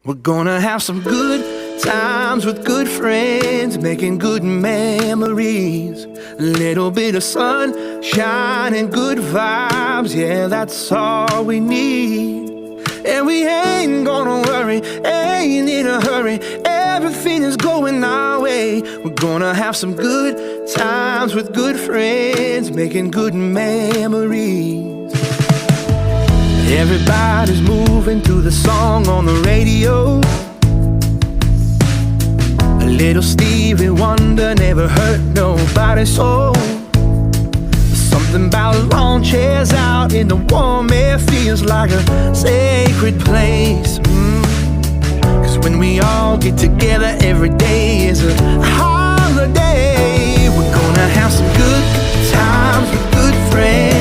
We're gonna have some good times with good friends, making good memories. A little bit of sunshine and good vibes, yeah, that's all we need. And we ain't gonna worry, ain't in a hurry, everything is going our way. We're gonna have some good times with good friends, making good memories. Everybody's moving to the song on the radio. A little Stevie Wonder never hurt nobody's soul. Something about lawn chairs out in the warm air feels like a sacred place. Cause when we all get together, every day is a holiday. We're gonna have some good times with good friends,